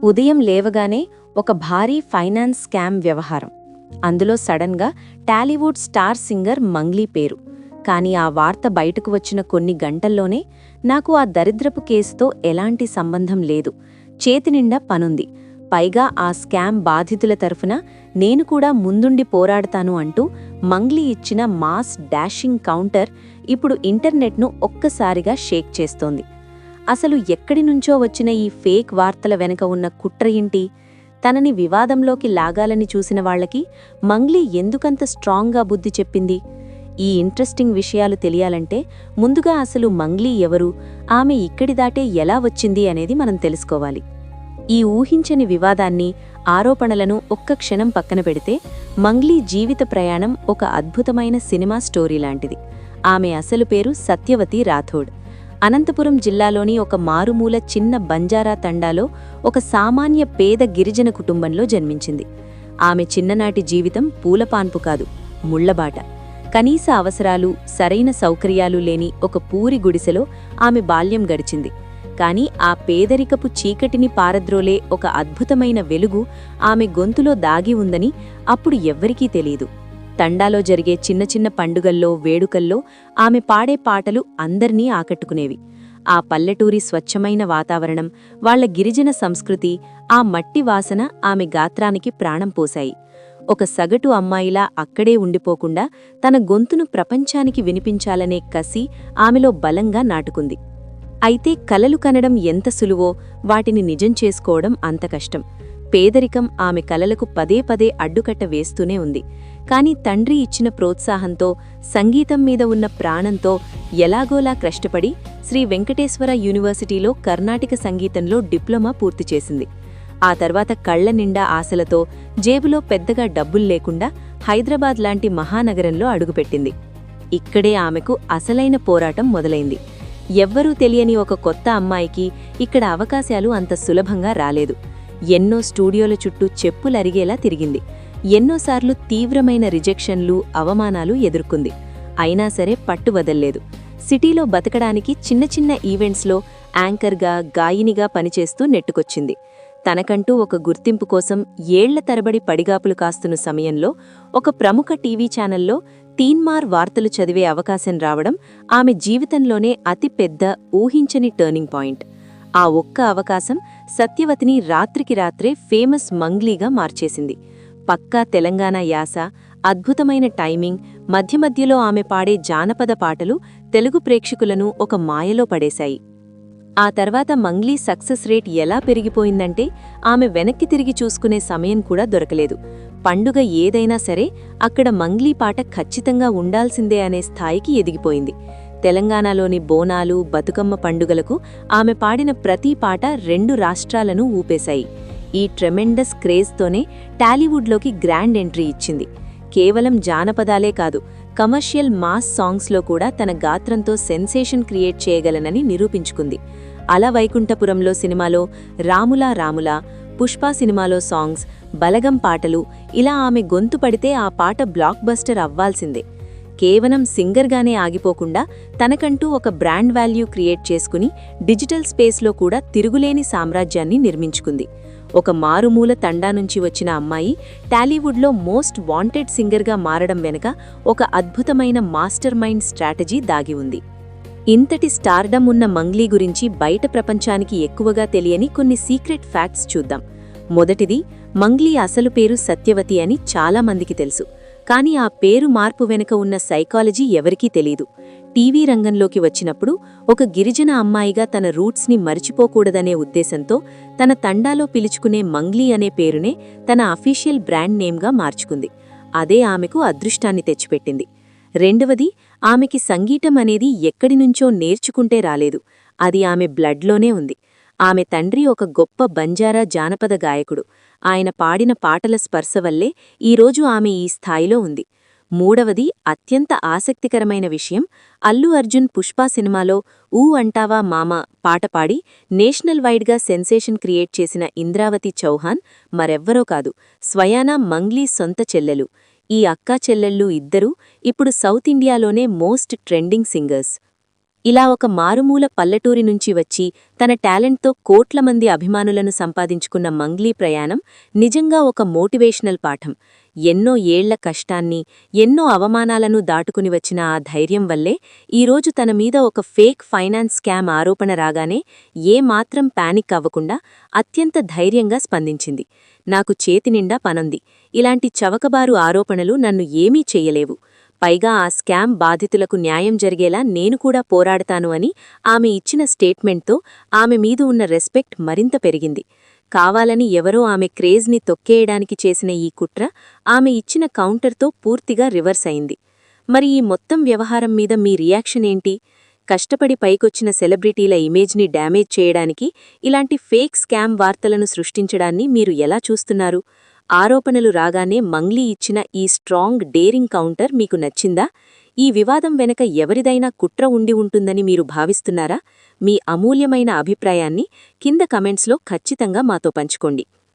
ఉదయం లేవగానే ఒక భారీ ఫైనాన్స్ స్కామ్ వ్యవహారం. అందులో సడన్గా టాలీవుడ్ స్టార్ సింగర్ మంగ్లీ పేరు. కానీ ఆ వార్త బయటకు వచ్చిన కొన్ని గంటల్లోనే నాకు ఆ దరిద్రపు కేసుతో ఎలాంటి సంబంధం లేదు, చేతినిండా పనుంది, పైగా ఆ స్కామ్ బాధితుల తరఫున నేను కూడా ముందుండి పోరాడతాను అంటూ మంగ్లీ ఇచ్చిన మాస్ డాషింగ్ కౌంటర్ ఇప్పుడు ఇంటర్నెట్ను ఒక్కసారిగా షేక్ చేస్తోంది. అసలు ఎక్కడినుంచో వచ్చిన ఈ ఫేక్ వార్తల వెనుక ఉన్న కుట్ర ఏంటి? తనని వివాదంలోకి లాగాలని చూసిన వాళ్లకి మంగ్లీ ఎందుకంత స్ట్రాంగ్గా బుద్ధి చెప్పింది? ఈ ఇంట్రెస్టింగ్ విషయాలు తెలియాలంటే ముందుగా అసలు మంగ్లీ ఎవరు, ఆమె ఇక్కడి దాటే ఎలా వచ్చింది అనేది మనం తెలుసుకోవాలి. ఈ ఊహించని వివాదాన్ని, ఆరోపణలను ఒక్క క్షణం పక్కన పెడితే మంగ్లీ జీవిత ప్రయాణం ఒక అద్భుతమైన సినిమా స్టోరీ లాంటిది. ఆమె అసలు పేరు సత్యవతి రాథోడ్. అనంతపురం జిల్లాలోని ఒక మారుమూల చిన్న బంజారా తండాలో ఒక సామాన్య పేద గిరిజన కుటుంబంలో జన్మించింది. ఆమె చిన్ననాటి జీవితం పూలపాన్పు కాదు, ముళ్లబాట. కనీస అవసరాలు, సరైన సౌకర్యాలు లేని ఒక పూరి గుడిసెలో ఆమె బాల్యం గడిచింది. కాని ఆ పేదరికపు చీకటిని పారద్రోలే ఒక అద్భుతమైన వెలుగు ఆమె గొంతులో దాగి ఉందని అప్పుడు ఎవ్వరికీ తెలీదు. తండాలో జరిగే చిన్న చిన్న పండుగల్లో, వేడుకల్లో ఆమె పాడే పాటలు అందర్నీ ఆకట్టుకునేవి. ఆ పల్లెటూరి స్వచ్ఛమైన వాతావరణం, వాళ్ల గిరిజన సంస్కృతి, ఆ మట్టి వాసన ఆమె గాత్రానికి ప్రాణం పోశాయి. ఒక సగటు అమ్మాయిలా అక్కడే ఉండిపోకుండా తన గొంతును ప్రపంచానికి వినిపించాలనే కసి ఆమెలో బలంగా నాటుకుంది. అయితే కలలు కనడం ఎంత సులువో వాటిని నిజం చేసుకోవడం అంత కష్టం. పేదరికం ఆమె కలలకు పదే పదే అడ్డుకట్ట వేస్తూనే ఉంది. కాని తండ్రి ఇచ్చిన ప్రోత్సాహంతో, సంగీతం మీద ఉన్న ప్రాణంతో ఎలాగోలా కష్టపడి శ్రీ వెంకటేశ్వర యూనివర్సిటీలో కర్ణాటక సంగీతంలో డిప్లొమా పూర్తి చేసింది. ఆ తర్వాత కళ్ల నిండా ఆశలతో, జేబులో పెద్దగా డబ్బుల్లేకుండా హైదరాబాద్ లాంటి మహానగరంలో అడుగుపెట్టింది. ఇక్కడే ఆమెకు అసలైన పోరాటం మొదలైంది. ఎవ్వరూ తెలియని ఒక కొత్త అమ్మాయికి ఇక్కడ అవకాశాలు అంత సులభంగా రాలేదు. ఎన్నో స్టూడియోల చుట్టూ చెప్పులరిగేలా తిరిగింది. ఎన్నోసార్లు తీవ్రమైన రిజెక్షన్లు, అవమానాలు ఎదుర్కొంది. అయినా సరే పట్టు వదల్లేదు. సిటీలో బతకడానికి చిన్న చిన్న ఈవెంట్స్లో యాంకర్గా, గాయనిగా పనిచేస్తూ నెట్టుకొచ్చింది. తనకంటూ ఒక గుర్తింపు కోసం ఏళ్ల తరబడి పడిగాపులు కాస్తున్న సమయంలో ఒక ప్రముఖ టీవీ ఛానల్లో తీన్మార్ వార్తలు చదివే అవకాశం రావడం ఆమె జీవితంలోనే అతిపెద్ద, ఊహించని టర్నింగ్ పాయింట్. ఆ ఒక్క అవకాశం సత్యవతిని రాత్రికి రాత్రే ఫేమస్ మంగ్లీగా మార్చేసింది. పక్కా తెలంగాణ యాస, అద్భుతమైన టైమింగ్, మధ్య మధ్యలో ఆమె పాడే జానపద పాటలు తెలుగు ప్రేక్షకులను ఒక మాయలో పడేశాయి. ఆ తర్వాత మంగ్లీ సక్సెస్ రేట్ ఎలా పెరిగిపోయిందంటే ఆమె వెనక్కి తిరిగి చూసుకునే సమయం కూడా దొరకలేదు. పండుగ ఏదైనా సరే అక్కడ మంగ్లీ పాట ఖచ్చితంగా ఉండాల్సిందే అనే స్థాయికి ఎదిగిపోయింది. తెలంగాణలోని బోనాలు, బతుకమ్మ పండుగలకు ఆమె పాడిన ప్రతి పాట 2 రాష్ట్రాలను ఊపేశాయి. ఈ ట్రెమెండస్ క్రేజ్తోనే టాలీవుడ్లోకి గ్రాండ్ ఎంట్రీ ఇచ్చింది. కేవలం జానపదాలే కాదు, కమర్షియల్ మాస్ సాంగ్స్లో కూడా తన గాత్రంతో సెన్సేషన్ క్రియేట్ చేయగలనని నిరూపించుకుంది. అల వైకుంఠపురంలో సినిమాలో రాములా రాములా, పుష్ప సినిమాలో సాంగ్స్, బలగం పాటలు, ఇలా ఆమె గొంతు పడితే ఆ పాట బ్లాక్ బస్టర్ అవ్వాల్సిందే. కేవలం సింగర్గానే ఆగిపోకుండా తనకంటూ ఒక బ్రాండ్ వాల్యూ క్రియేట్ చేసుకుని డిజిటల్ స్పేస్లో కూడా తిరుగులేని సామ్రాజ్యాన్ని నిర్మించుకుంది. ఒక మారుమూల తండా నుంచి వచ్చిన అమ్మాయి టాలీవుడ్లో మోస్ట్ వాంటెడ్ సింగర్గా మారడం వెనుక ఒక అద్భుతమైన మాస్టర్ మైండ్ స్ట్రాటజీ దాగి ఉంది. ఇంతటి స్టార్డమ్ ఉన్న మంగ్లీ గురించి బయట ప్రపంచానికి ఎక్కువగా తెలియని కొన్ని సీక్రెట్ ఫ్యాక్ట్స్ చూద్దాం. మొదటిది, మంగ్లీ అసలు పేరు సత్యవతి అని చాలామందికి తెలుసు. కానీ ఆ పేరు మార్పు వెనుక ఉన్న సైకాలజీ ఎవరికీ తెలీదు. టీవీ రంగంలోకి వచ్చినప్పుడు ఒక గిరిజన అమ్మాయిగా తన రూట్స్ని మరిచిపోకూడదనే ఉద్దేశంతో తన తండాలో పిలుచుకునే మంగ్లీ అనే పేరునే తన అఫీషియల్ బ్రాండ్ నేమ్గా మార్చుకుంది. అదే ఆమెకు అదృష్టాన్ని తెచ్చిపెట్టింది. రెండవది, ఆమెకి సంగీతం అనేది ఎక్కడినుంచో నేర్చుకుంటే రాలేదు. అది ఆమె బ్లడ్లోనే ఉంది. ఆమె తండ్రి ఒక గొప్ప బంజారా జానపద గాయకుడు. ఆయన పాడిన పాటల స్పర్శ వల్లే ఈరోజు ఆమె ఈ స్థాయిలో ఉంది. మూడవది, అత్యంత ఆసక్తికరమైన విషయం, అల్లు అర్జున్ పుష్ప సినిమాలో ఊ అంటావా మామా పాట పాడి నేషనల్ వైడ్గా సెన్సేషన్ క్రియేట్ చేసిన ఇంద్రావతి చౌహాన్ మరెవ్వరో కాదు, స్వయానా మంగ్లీ సొంత చెల్లెలు. ఈ అక్కా చెల్లెళ్ళు ఇద్దరూ ఇప్పుడు సౌత్ ఇండియాలోనే మోస్ట్ ట్రెండింగ్ సింగర్స్. ఇలా ఒక మారుమూల పల్లెటూరి నుంచి వచ్చి తన టాలెంట్తో కోట్ల మంది అభిమానులను సంపాదించుకున్న మంగ్లీ ప్రయాణం నిజంగా ఒక మోటివేషనల్ పాఠం. ఎన్నో ఏళ్ల కష్టాన్ని, ఎన్నో అవమానాలను దాటుకుని వచ్చిన ఆ ధైర్యం వల్లే ఈరోజు తన మీద ఒక ఫేక్ ఫైనాన్స్ స్కామ్ ఆరోపణ రాగానే ఏమాత్రం పానిక్ అవ్వకుండా అత్యంత ధైర్యంగా స్పందించింది. నాకు చేతినిండా పనుంది, ఇలాంటి చవకబారు ఆరోపణలు నన్ను ఏమీ చెయ్యలేవు, పైగా ఆ స్కామ్ బాధితులకు న్యాయం జరిగేలా నేను కూడా పోరాడతాను అని ఆమె ఇచ్చిన స్టేట్మెంట్తో ఆమె మీద ఉన్న రెస్పెక్ట్ మరింత పెరిగింది. కావాలని ఎవరో ఆమె క్రేజ్ని తొక్కేయడానికి చేసిన ఈ కుట్ర ఆమె ఇచ్చిన కౌంటర్తో పూర్తిగా రివర్స్ అయింది. మరి ఈ మొత్తం వ్యవహారం మీద మీ రియాక్షన్ ఏంటి? కష్టపడి పైకొచ్చిన సెలబ్రిటీల ఇమేజ్ని డ్యామేజ్ చేయడానికి ఇలాంటి ఫేక్ స్కామ్ వార్తలను సృష్టించడాన్ని మీరు ఎలా చూస్తున్నారు? ఆరోపణలు రాగానే మంగ్లీ ఇచ్చిన ఈ స్ట్రాంగ్, డేరింగ్ కౌంటర్ మీకు నచ్చిందా? ఈ వివాదం వెనక ఎవరిదైనా కుట్ర ఉండి ఉంటుందని మీరు భావిస్తున్నారా? మీ అమూల్యమైన అభిప్రాయాన్ని కింద కమెంట్స్లో ఖచ్చితంగా మాతో పంచుకోండి.